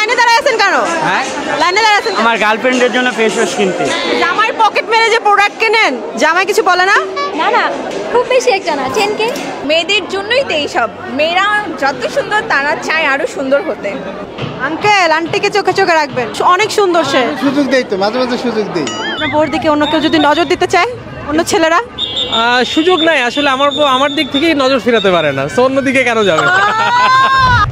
লাইনে দাঁড়ায় আছেন কেন? হ্যাঁ, লাইনে দাঁড়ায় আছেন আমার গার্লফ্রেন্ডের জন্য ফেস ওয়াশ কিনতে। জামাই পকেট মেরে যে প্রোডাক্ট কেনেন, জামাই কিছু বলে না? না না, খুব বেশি একটা না, 10K। মেয়েদের জন্যই তো এইসব, মেয়েরা যত সুন্দর তারা চায় আরো সুন্দর হতে। আঙ্কেল আন্টিকে চোখে চোখে রাখবেন, অনেক সুন্দর সে। সুযোগ দেই তো, মাঝে মাঝে সুযোগ দেই। আপনার বোর দিকে অন্য কেউ যদি নজর দিতে চায়, অন্য ছেলেরা? সুযোগ নাই আসলে, আমার দিক থেকেই নজর ফেরাতে পারে না, সো অন্যদিকে কেন যাবে?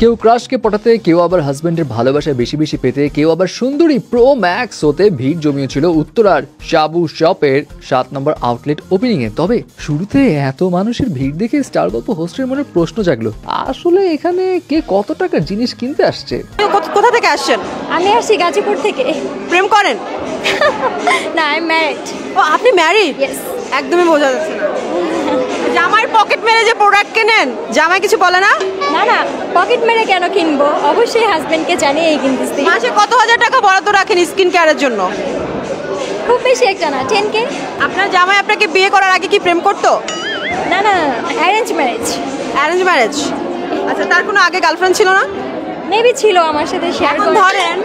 কেউ ক্রাশকে পটাতে, কেউ আবার হাজবেন্ডের ভালোবাসায় বেশি বেশি পেতে, কেউ আবার সুন্দরী প্রো ম্যাক্স হতে ভিড় জমিয়েছিল উত্তরার সাবু শপের 7 নম্বর আউটলেট ওপেনিং এ। তবে শুরুতে এত মানুষের ভিড় দেখে স্টার গল্প হোস্টের মনে প্রশ্ন জাগলো, আসলে এখানে কে কত টাকার জিনিস কিনতে আসছে? কোথা থেকে আসছেন? আমি আসছি গাজীপুর থেকে। প্রেম করেন? না, আই এম ম্যারিড। ও, আপনি ম্যারিড? ইয়েস। একদমই বোঝা যাচ্ছে না। জামাই পকেট মেরে যে প্রোডাক্ট কেনেন, জামাই কিছু বলে না? না না, পকেট মেরে কেন কিনবো, অবশ্যই হাজবেন্ডকে জানিয়েই কিনতেছি। মাসে কত হাজার টাকা বরাদ্দ রাখেন স্কিন কেয়ারের জন্য? খুব বেশি একটা না, 10K। আপনার জামাই আপনাকে বিয়ে করার আগে কি প্রেম করতো? না না, অ্যারেঞ্জ ম্যারেজ। Arrange marriage? আচ্ছা, তার কোনো আগে গার্লফ্রেন্ড ছিল না? মেবি ছিল, আমার সাথে শেয়ার এখন করে। ধরেন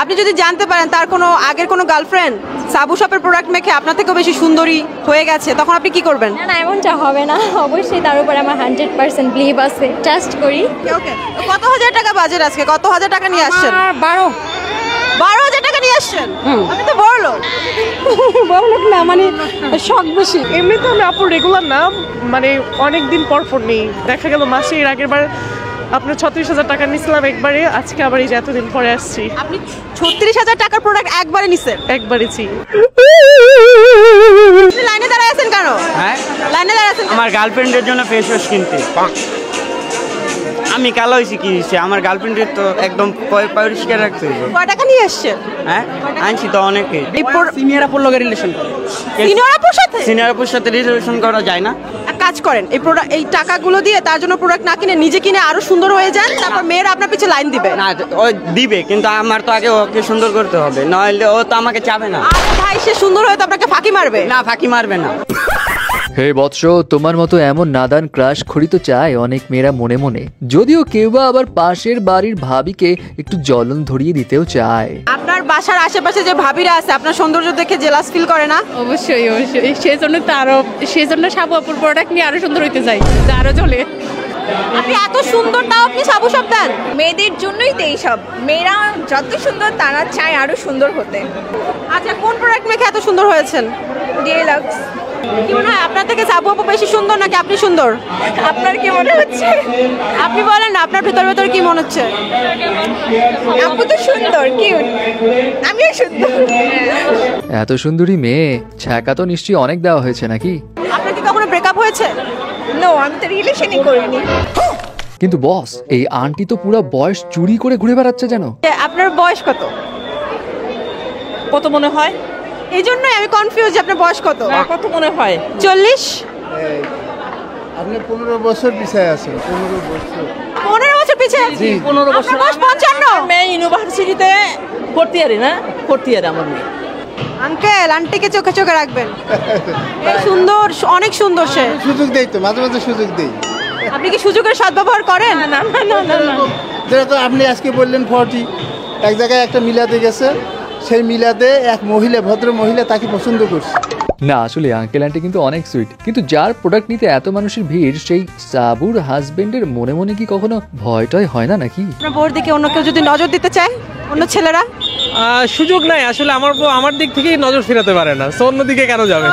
আপনি যদি জানতে পারেন তার কোনো আগের কোনো গার্লফ্রেন্ড সাবু শপের প্রোডাক্ট মেখে আপনার থেকেও বেশি সুন্দরী হয়ে গেছে, তখন আপনি কি করবেন? না না, এমনটা হবে না, অবশ্যই তার উপরে আমার 100% বিলিভ আছে, ট্রাস্ট করি। ওকে, কত হাজার টাকা বাজেট আজকে? কত হাজার টাকা নিয়ে আসছেন? 12,000 টাকা নিয়ে আসছেন? আপনি তো বড় লোক। না মানে শখ বেশি। এমনিতে আমি আপুর রেগুলার না, মানে অনেকদিন পর নেই। দেখা গেল মাসে এর আগের বার আপনার 36,000 টাকা নিয়েছিলাম একবারে, আজকে আবার এই যে এতদিন পরে আসছি। আপনি 36,000 টাকার প্রোডাক্ট একবারে নিছেন? একবারেছি। লাইনে দাঁড়ায় আছেন কেন? হ্যাঁ, লাইনে দাঁড়ায় আছেন? আমার গার্লফ্রেন্ডের জন্য ফেস ওয়াশ কিনতে। আমি কালো হয়েছি কি হয়েছে, আমার গার্লফ্রেন্ডের তো একদম পরিষ্কার রাখতে হবে। কয় টাকা নিয়ে আসছেন? হ্যাঁ, আনছি তো অনেকে। সিনিয়র আপুর লগে রিলেশন করে। সিনিয়র আপুর সাথে? সিনিয়র আপুর সাথে রিলেশন করা যায় না। এক কাজ করেন, এই টাকাগুলো দিয়ে তার জন্য প্রোডাক্ট না কিনে নিজে কিনে আরো সুন্দর হয়ে যান, তারপর মেয়েরা আপনার পিছে লাইন দিবে। না, ও দিবে, কিন্তু আমার তো আগে ওকে সুন্দর করতে হবে, নইলে ও তো আমাকে চাবে না। আরে ভাই, সে সুন্দর হয়ে তো আপনাকে ফাঁকি মারবে। না, ফাঁকি মারবে না। হে বৎস, তোমার মতো এমন নাদান ক্রাশ খড়ি তো চায় অনেক মেয়েরা মনে মনে, যদিও কেউ বা আবার পাশের বাড়ির ভাবিকে একটু জ্বলন ধরিয়ে দিতেও চায়। আপনার বাসার আশেপাশে যে ভাবিরা আছে আপনার সৌন্দর্য দেখে জেলাস ফিল করে না? অবশ্যই অবশ্যই, সেই জন্য সাবু আপুর প্রোডাক্ট নিয়ে আরো সুন্দর হইতে চাই, আরো চলে। আপনি এত সুন্দর, তাও আপনি সাবু শপ দেন? মেয়েদের জন্যই তো এইসব, মেয়েরা যত সুন্দর তারা চায় আরো সুন্দর হতে। আচ্ছা, কোন প্রোডাক্ট মেখে এত সুন্দর হয়েছেন? ডিলাক্স। কি মনে হয় আপনার থেকে সাবু আপু বেশি সুন্দর নাকি আপনি সুন্দর? আপনার কি মনে হচ্ছে? আপনি বলেন না, আপনার ভেতর কি মনে হচ্ছে? আপু তো সুন্দর, কিউট, আমিও সুন্দর। এত সুন্দরী মেয়ে, ছ্যাঁকা তো নিশ্চয়ই অনেক দেওয়া হয়েছে নাকি? আপনার কি কখনো ব্রেকআপ হয়েছে? নো, আমি তো রিলেশনই করিনি। কিন্তু বস, এই আন্টি তো পুরো বয়স চুরি করে ঘুরে বেড়াচ্ছে যেন। আপনার বয়স কত? কত মনে হয়? এই জন্যই আমি কনফিউজ, আপনার বয়স কত? কত মনে হয়? 40? আপনি 15 বছর পিছায় আছেন। 15 বছর। 15 বছর পিছিয়ে? 15 বছর। আপনার বয়স 55? মেয়ে ইউনিভার্সিটিতে ভর্তি আরে না, ভর্তি আরে আমার মেয়ে। আঙ্কেল আন্টিকে চোখে চোখে রাখবেন, এই সুন্দর, অনেক সুন্দর সে। সুযোগ দেই তো, মাঝে মাঝে সুযোগ দেই। আপনি কি সুযোগের সদ্ব্যবহার করেন? না না না না না, যেটা আপনি আজকে বললেন 40, এক জায়গায় একটা মিলাদে গেছে, সেই মিলাদে এক মহিলা, ভদ্র মহিলা তাকে পছন্দ করছে। না, আসলে আঙ্কেল আন্টি কিন্তু অনেক সুইট, কিন্তু যার প্রোডাক্ট নিতে এত মানুষের ভিড়, সেই সাবুর হাজবেন্ডের মনে মনে কি কখনো ভয়টাই হয় না নাকি? আপনার বোর দিকে অন্য কেউ যদি নজর দিতে চায়, অন্য ছেলেরা? সুযোগ নাই আসলে, আমার দিক থেকেই নজর ফেরাতে পারে না, সো অন্যদিকে কেন যাবে?